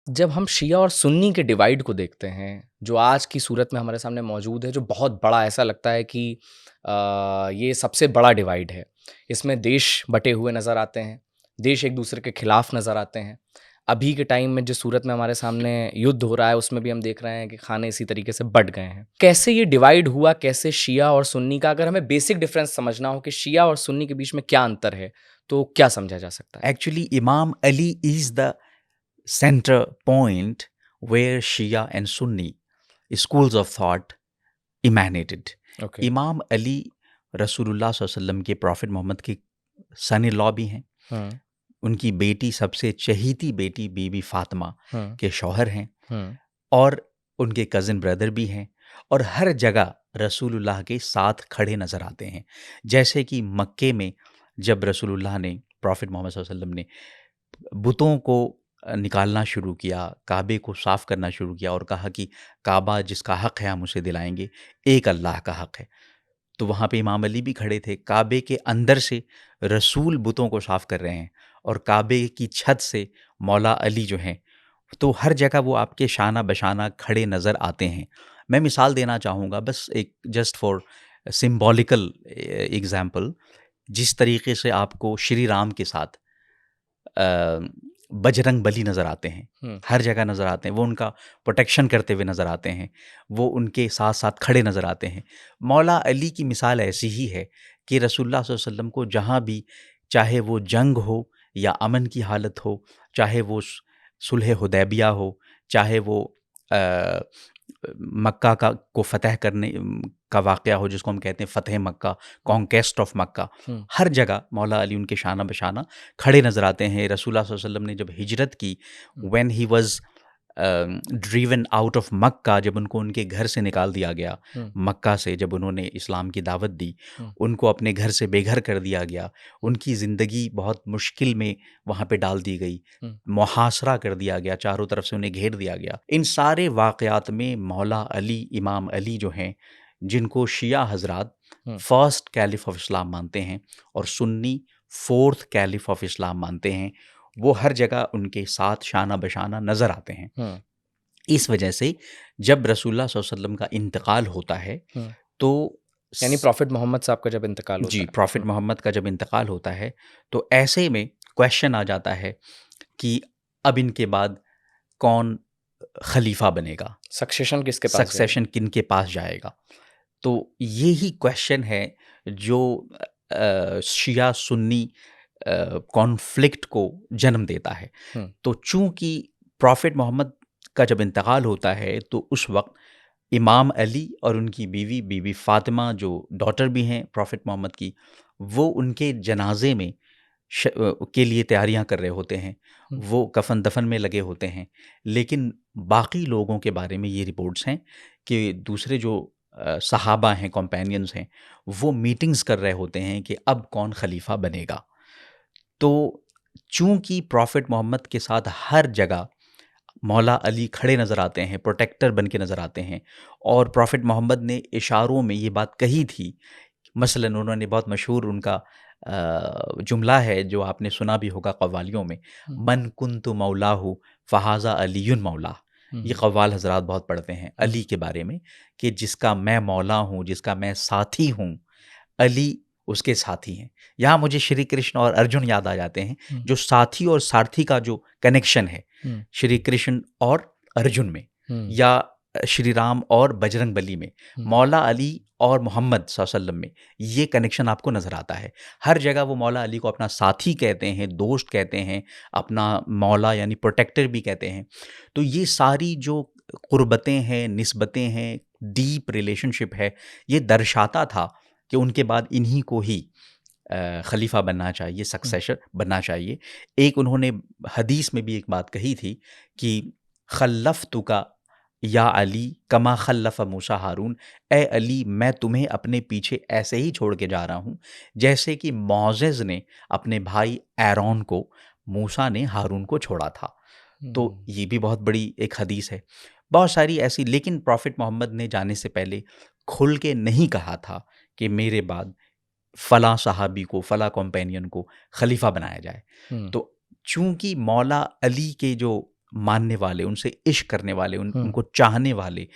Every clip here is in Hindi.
जब हम शिया और सुन्नी के डिवाइड को देखते हैं, जो आज की सूरत में हमारे सामने मौजूद है, जो बहुत बड़ा ऐसा लगता है कि ये सबसे बड़ा डिवाइड है। इसमें देश बँटे हुए नज़र आते हैं, देश एक-दूसरे के खिलाफ नज़र आते हैं। अभी के टाइम में जिस सूरत में हमारे सामने युद्ध हो रहा है, उसमें भी हम देख रहे हैं कि खाने इसी तरीके से बँट गए हैं। कैसे ये डिवाइड हुआ, कैसे शिया और सुन्नी का अगर हमें बेसिक डिफ़रेंस समझना हो कि शिया और सुन्नी के बीच में क्या अंतर है, तो क्या समझा जा सकता है? Actually, Imam Ali is the center point where Shia and Sunni schools of thought emanated. Okay. इमाम अली रसूलुल्लाह सल्लल्लाहु अलैहि वसल्लम के प्रॉफिट मोहम्मद के सन इन लॉ भी हैं। हुँ, उनकी बेटी, सबसे चहेती बेटी बीबी फ़ातिमा हुँ, के शौहर हैं हुँ, और उनके कज़िन ब्रदर भी हैं और हर जगह रसूलुल्लाह के साथ खड़े नज़र आते हैं। जैसे कि मक्के में जब रसूलुल्लाह ने, प्रॉफिट मोहम्मद सल्लल्लाहु अलैहि वसल्लम ने बुतों को निकालना शुरू किया, काबे को साफ़ करना शुरू किया और कहा कि काबा जिसका हक़ है हम उसे दिलाएँगे, एक अल्लाह का हक़ है। तो वहाँ पे इमाम अली भी खड़े थे। काबे के अंदर से रसूल बुतों को साफ़ कर रहे हैं और काबे की छत से मौला अली जो हैं, तो हर जगह वो आपके शाना बशाना खड़े नज़र आते हैं। मैं मिसाल देना चाहूँगा बस एक, जस्ट फॉर सिम्बॉलिकल एग्ज़ाम्पल, जिस तरीके से आपको श्री राम के साथ अ, बजरंग बली नज़र आते हैं, हुँ, हर जगह नज़र आते हैं, वो उनका प्रोटेक्शन करते हुए नज़र आते हैं, वो उनके साथ-साथ खड़े नज़र आते हैं। मौला अली की मिसाल ऐसी ही है कि रसूलुल्लाह सल्लल्लाहु अलैहि वसल्लम को जहाँ भी, चाहे वो जंग हो या अमन की हालत हो, चाहे वो सुलह हुदैबिया हो, चाहे वो अ, मक्का को फ़तह करने का वाक़या हो जिसको हम कहते हैं फ़तह मक्का, हुँ, कॉन्क्वेस्ट ऑफ मक्का, हुँ, हर जगह मौला अली उनके शाना बशाना खड़े नज़र आते हैं। रसूलुल्लाह सल्लल्लाहु अलैहि वसल्लम ने जब हिजरत की, hmm, when he was driven out of Mecca, जब उनको उनके घर से निकाल दिया गया, हुँ, मक्का से जब उन्होंने इस्लाम की दावत दी, हुँ, उनको अपने घर से बेघर कर दिया गया, हुँ, उनकी ज़िंदगी बहुत मुश्किल में वहाँ पे डाल दी गई, हुँ, मुहासरा कर दिया गया, चारों तरफ से उन्हें घेर दिया गया। इन सारे वाक़यात में मौला अली, इमाम अली जो हैं, जिनको शिया हज़रात हुँ, फर्स्ट कैलिफ़ ऑफ इस्लाम मानते हैं और सुन्नी फोर्थ कैलिफ़ ऑफ इस्लाम मानते हैं, वो हर जगह उनके साथ शाना बशाना नज़र आते हैं। हुँ, इस वजह से जब रसूलुल्लाह सल्लल्लाहु अलैहि वसल्लम का इंतकाल होता है, हुँ। तो यानी स प्रॉफ़ेट मोहम्मद साहब का जब इंतकाल जी, होता है। प्रॉफ़िट हुँ, मोहम्मद का जब इंतकाल होता है, तो ऐसे में क्वेश्चन आ जाता है कि अब इनके बाद कौन खलीफा बनेगा? सक्सेशन किसके पास जाएगा? सक्सेशन किनके पास जाएगा? तो ये ही क्वेश्चन है जो शिया सुन्नी कॉन्फ्लिक्ट को जन्म देता है। हुँ, तो चूँकि प्रॉफ़िट मोहम्मद का जब इंतकाल होता है, तो उस वक़्त इमाम अली और उनकी बीवी, बीबी फ़ातिमा जो डॉटर भी हैं प्रॉफ़िट मोहम्मद की, वो उनके जनाज़े में के लिए तैयारियां कर रहे होते हैं। हुँ, वो कफ़न-दफ़न में लगे होते हैं। लेकिन बाकी लोगों के बारे में ये रिपोर्ट्स हैं कि दूसरे जो सहाबा हैं, कॉम्पेनियंस हैं, वो मीटिंग्स कर रहे होते हैं कि अब कौन खलीफा बनेगा। तो चूँकि प्रॉफ़िट मोहम्मद के साथ हर जगह मौला अली खड़े नज़र आते हैं, प्रोटेक्टर बन के नज़र आते हैं और प्रॉफ़िट मोहम्मद ने इशारों में ये बात कही थी। मसलन उन्होंने बहुत मशहूर उनका जुमला है जो आपने सुना भी होगा कव्वालियों में, हुँ, मन कुन्तु मौलाहु फ़हाज़ा अलीयुन मौला। ये हुँ, कव्वाल हज़रात बहुत पढ़ते हैं हुँ, अली के बारे में कि जिसका मैं मौला हूँ, जिसका मैं साथी हूँ, अली उसके साथी हैं। यहाँ मुझे श्री कृष्ण और अर्जुन याद आ जाते हैं, हुँ, जो साथी और सारथी का जो कनेक्शन है, हुँ, श्री कृष्ण और अर्जुन में, हुँ, या श्री राम और बजरंगबली में, हुँ, मौला अली और मोहम्मद सल्लल्लाहु अलैहि वसल्लम में, ये कनेक्शन आपको नज़र आता है। हर जगह वो मौला अली को अपना साथी कहते हैं, दोस्त कहते हैं, अपना मौला यानी प्रोटेक्टर भी कहते हैं। तो ये सारी जो क़ुरबतें हैं, निस्बतें हैं, डीप रिलेशनशिप है, ये दर्शाता था कि उनके बाद इन्हीं को ही खलीफा बनना चाहिए, हुँ, सक्सेसर बनना चाहिए। एक उन्होंने हदीस में भी एक बात कही थी कि खल्लफ़्तुका या अली कमा खल्लफ़ मूसा हारून, ए अली मैं तुम्हें अपने पीछे ऐसे ही छोड़ के जा रहा हूँ, जैसे कि मोज़ेज़ ने अपने भाई एरोन को, मूसा ने हारून को छोड़ा था। तो हुँ, ये भी बहुत बड़ी एक हदीस है। बहुत सारी ऐसी, लेकिन प्रॉफ़िट मोहम्मद ने जाने से पहले खुल के नहीं कहा था कि मेरे बाद फ़लाँ सहाबी को, फ़लाँ कॉम्पेनियन को खलीफ़ा बनाया जाए। हुँ, तो चूँकि मौला अली के जो मानने वाले, उनसे इश्क करने वाले, हुँ, उनको चाहने वाले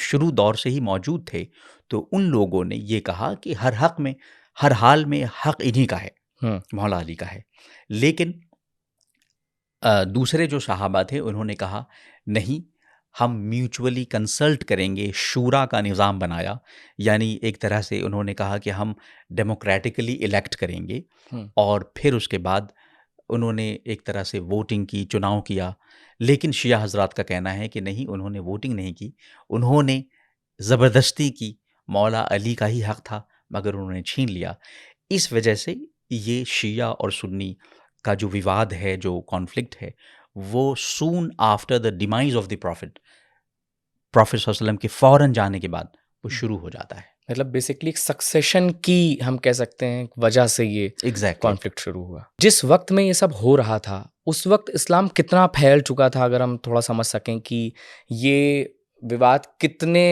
शुरू दौर से ही मौजूद थे। तो उन लोगों ने ये कहा कि हर हक में, हर हाल में हक इन्हीं का है, हुँ, मौला अली का है। लेकिन दूसरे जो सहाबा थे उन्होंने कहा नहीं, हम म्यूचुअली कंसल्ट करेंगे, शूरा का निज़ाम बनाया, यानी एक तरह से उन्होंने कहा कि हम डेमोक्रेटिकली इलेक्ट करेंगे हुँ, और फिर उसके बाद उन्होंने एक तरह से वोटिंग की, चुनाव किया। लेकिन शिया हज़रात का कहना है कि नहीं, उन्होंने वोटिंग नहीं की, उन्होंने ज़बरदस्ती की, मौला अली का ही हक़ था मगर उन्होंने छीन लिया। इस वजह से ये शिया और सुन्नी का जो विवाद है, जो कॉन्फ्लिक्ट है, वो soon after the demise of the prophet सल्लल्लाहु अलैहि वसल्लम के फ़ौरन जाने के बाद वो हुँ। शुरू हो जाता है। मतलब बेसिकली एक सक्सेशन की हम कह सकते हैं वजह से ये एग्ज़ैक्टली। कॉन्फ्लिक्ट शुरू हुआ। जिस वक़्त में ये सब हो रहा था, उस वक़्त इस्लाम कितना फैल चुका था अगर हम थोड़ा समझ सकें कि ये विवाद कितने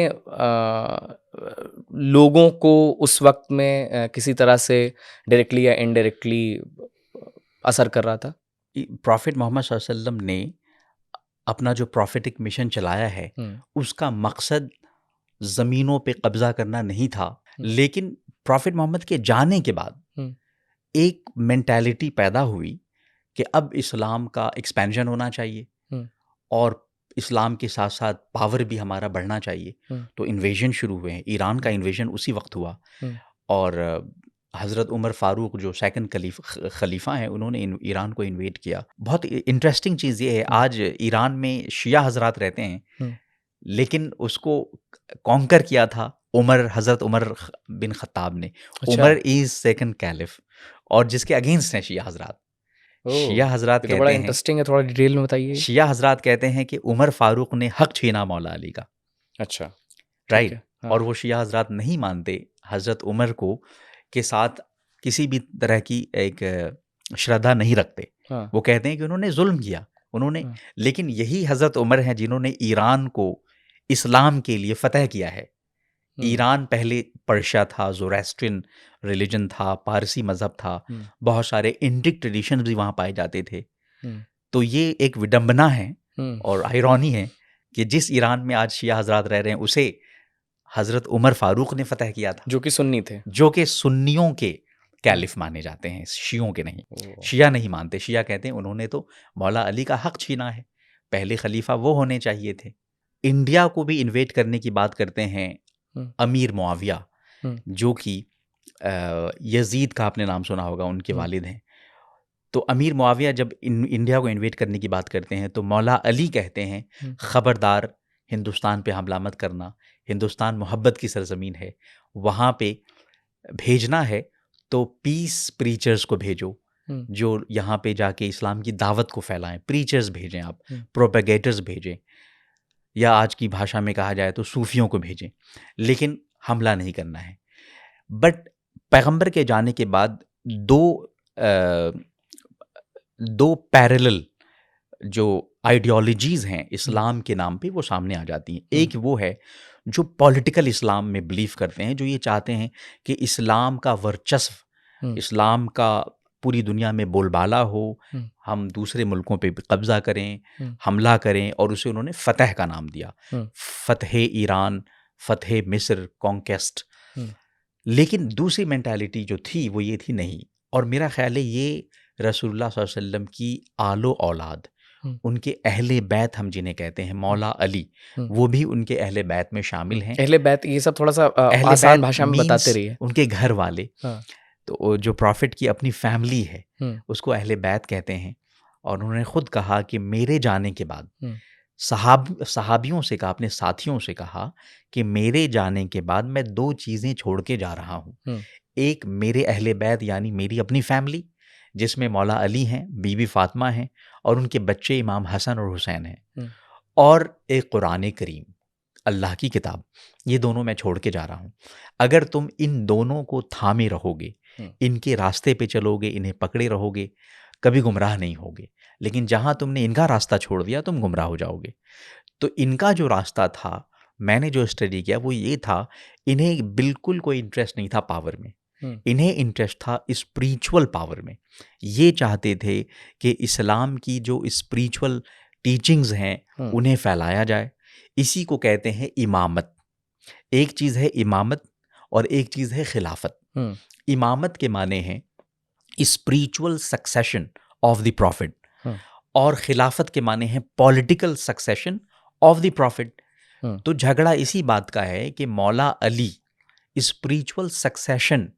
लोगों को उस वक़्त में किसी तरह से डायरेक्टली या इनडायरेक्टली असर कर रहा था? प्रॉफ़ेट मोहम्मद सल्लल्लाहु अलैहि वसल्लम ने अपना जो प्रॉफ़ेटिक मिशन चलाया है, हुँ, उसका मकसद ज़मीनों पे कब्ज़ा करना नहीं था। हुँ, लेकिन प्रॉफ़ेट मोहम्मद के जाने के बाद हुँ, एक मेंटालिटी पैदा हुई कि अब इस्लाम का एक्सपेंशन होना चाहिए हुँ, और इस्लाम के साथ-साथ पावर भी हमारा बढ़ना चाहिए। हुँ, तो इन्वेजन शुरू हुए हैं। ईरान का हुँ, इन्वेजन उसी वक़्त हुआ हुँ, और हज़रत उमर फ़ारूक जो सेकंड खलीफ़ा हैं, उन्होंने ईरान को इन्वेड किया। बहुत इंटरेस्टिंग चीज़ ये है, हुँ, आज ईरान में शिया हज़रात रहते हैं, हुँ। लेकिन उसको कॉन्कर किया था हज़रत उमर बिन ख़त्ताब ने। अच्छा, उमर इज़ सेकंड कैलिफ़ और जिसके अगेंस्ट हैं शिया हज़रात। ओह! शिया हज़रात ये तो बड़ा कहते हैं इंटरेस्टिंग है, थोड़ा डिटेल में बताइए। शिया हज़रात कहते हैं कि उमर फ़ारूक ने हक़ छीना मौला अली का, अच्छा, ठीक राइट? है। हाँ, और वो शिया हज़रात नहीं मानते हज़रत उमर को के साथ किसी भी तरह की एक श्रद्धा नहीं रखते। हाँ, वो कहते हैं कि उन्होंने ज़ुल्म किया, उन्होंने हाँ, लेकिन यही हज़रत उमर हैं जिन्होंने ईरान को इस्लाम के लिए फ़तह किया है। हुँ, ईरान पहले पर्शिया था, ज़ोरास्ट्रियन रिलिजन था, पारसी मज़हब था, हुँ, बहुत सारे इंडिक ट्रेडिशंस भी वहाँ पाए जाते थे। हुँ, तो ये एक विडंबना है हुँ, और आयरॉनी है कि जिस ईरान में आज शिया हज़रात रह रहे हैं, उसे हज़रत उमर फ़ारूक ने फ़तह किया था, जो कि सुन्नी थे। जो कि सुन्नियों के हुँ, कैलिफ़ माने जाते हैं, शियों के नहीं। ओह! शिया नहीं मानते, शिया कहते हैं उन्होंने तो मौला अली का हक़ छीना है, पहले खलीफ़ा वो होने चाहिए थे। इंडिया को भी इन्वेड करने की बात करते हैं हुँ, अमीर मुआविया, हुँ, जो कि यज़ीद का आपने नाम सुना होगा, उनके हुँ, वालिद हैं। तो अमीर मुआविया जब इंडिया को इन्वेड करने की बात करते हैं तो मौला अली कहते हैं हुँ, ख़बरदार, हिंदुस्तान पे हमला मत करना, हिंदुस्तान मोहब्बत की सरज़मीन है, वहाँ पे भेजना है तो पीस प्रीचर्स को भेजो, हुँ, जो यहाँ पे जाके इस्लाम की दावत को फैलाएं, प्रीचर्स भेजें आप, हुँ, प्रोपेगेटर्स भेजें, या आज की भाषा में कहा जाए तो सूफियों को भेजें, लेकिन हमला नहीं करना है। बट पैगंबर के जाने के बाद दो अ, दो पैरेलल जो आइडियोलॉजीज़ हैं हुँ, इस्लाम के नाम पे, वो सामने आ जाती हैं। हुँ, एक वो है जो पॉलिटिकल इस्लाम में बिलीव करते हैं, जो ये चाहते हैं कि इस्लाम का वर्चस्व, हुँ, इस्लाम का पूरी दुनिया में बोलबाला हो, हुँ, हम दूसरे मुल्कों पे भी कब्ज़ा करें, हुँ, हमला करें, और उसे उन्होंने फ़तह का नाम दिया। हुँ, फ़तह ईरान, फ़तह मिस्र, कॉन्क्वेस्ट। हुँ, लेकिन दूसरी मेंटालिटी जो थी वो ये थी नहीं, और मेरा ख़्याल है ये रसूलुल्लाह सल्लल्लाहु अलैहि वसल्लम की आलो औलाद, हुँ, उनके अहले बैत हम जिन्हें कहते हैं, हुँ, मौला अली, हुँ, वो भी उनके अहले बैत में शामिल हुँ। हैं। अहले बैत ये सब थोड़ा-सा अहले आसान बैत भाषा में बताते मीन्स रहिए। उनके घर वाले, हाँ, तो वो जो प्रॉफ़िट की अपनी फ़ैमिली है, हुँ, उसको अहले बैत कहते हैं। और उन्होंने खुद कहा कि मेरे जाने के बाद हुँ, सहाबियों से कहा, अपने साथियों से कहा कि मेरे जाने के बाद मैं 2 चीज़ें छोड़ के जा रहा हूँ। हुँ, एक मेरे अहले बैत यानी मेरी अपनी फ़ैमिली, जिसमें मौला अली हैं, बीबी फ़ातिमा हैं और उनके बच्चे इमाम हसन और हुसैन हैं, हुँ, और एक कुरान करीम, अल्लाह की किताब, ये दोनों मैं छोड़ के जा रहा हूँ। अगर तुम इन दोनों को थामे रहोगे, हुँ, इनके रास्ते पे चलोगे, इन्हें पकड़े रहोगे, कभी गुमराह नहीं होगे। लेकिन जहाँ तुमने इनका रास्ता छोड़ दिया, तुम गुमराह हो जाओगे। तो इनका जो रास्ता था, मैंने जो स्टडी किया वो ये था, इन्हें बिल्कुल कोई इंटरेस्ट नहीं था पावर में। हुँ, इन्हें इंटरेस्ट था स्पिरिचुअल पावर में। ये चाहते थे कि इस्लाम की जो स्पिरिचुअल टीचिंग्स हैं हुँ, उन्हें फैलाया जाए। इसी को कहते हैं इमामत। एक चीज़ है इमामत और एक चीज़ है खिलाफत। हुँ, इमामत के माने हैं spiritual succession of the prophet hmm, और खिलाफत के माने हैं political succession of the prophet. Hmm, तो झगड़ा इसी बात का है कि मौला अली स्पिरिचुअल सक्सेशन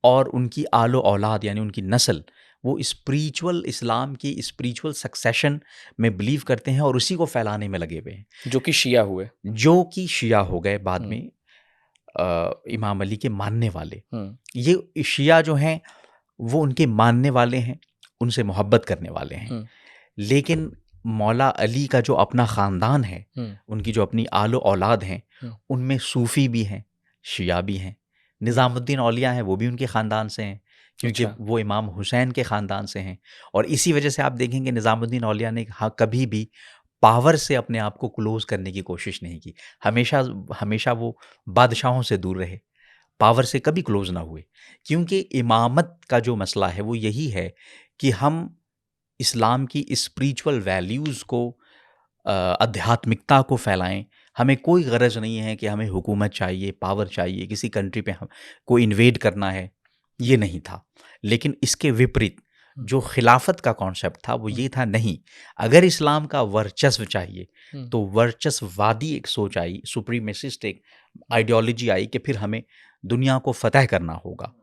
और उनकी आलो औलाद यानी उनकी नस्ल वो स्पिरिचुअल इस्लाम की स्पिरिचुअल सक्सेशन में बिलीव करते हैं और उसी को फैलाने में लगे हुए हैं, जो कि शिया हुए। जो कि शिया हो गए बाद हुँ, में इमाम अली के मानने वाले। हुँ, ये शिया जो हैं वो उनके मानने वाले हैं, उनसे मोहब्बत करने वाले हैं। हुँ, लेकिन मौला अली का जो अपना ख़ानदान है, हुँ, उनकी जो अपनी आलो औलाद हैं, हुँ, उनमें सूफ़ी भी हैं, शिया भी हैं। हुँ, निज़ामुद्दीन औलिया हैं, वो भी उनके ख़ानदान से हैं, क्योंकि अच्छा, वो इमाम हुसैन के ख़ानदान से हैं। और इसी वजह से आप देखेंगे निज़ामुद्दीन औलिया ने कभी भी पावर से अपने आप को क्लोज़ करने की कोशिश नहीं की। हमेशा हमेशा वो बादशाहों से दूर रहे, पावर से कभी क्लोज़ ना हुए। क्योंकि इमामत का जो मसला है, वो यही है कि हम इस्लाम की स्पिरिचुअल वैल्यूज़ को आध्यात्मिकता को फैलाएँ। हमें कोई गरज नहीं है कि हमें हुकूमत चाहिए, पावर चाहिए, किसी कंट्री पे हम को इन्वेड करना है, ये नहीं था। लेकिन इसके विपरीत हुँ, जो खिलाफत का कॉन्सेप्ट था वो हुँ, ये था नहीं, अगर इस्लाम का वर्चस्व चाहिए, हुँ, तो वर्चस्ववादी एक सोच आई, सुप्रीमेसिस्ट एक हुँ, आइडियोलॉजी आई कि फिर हमें दुनिया को फ़तह करना होगा।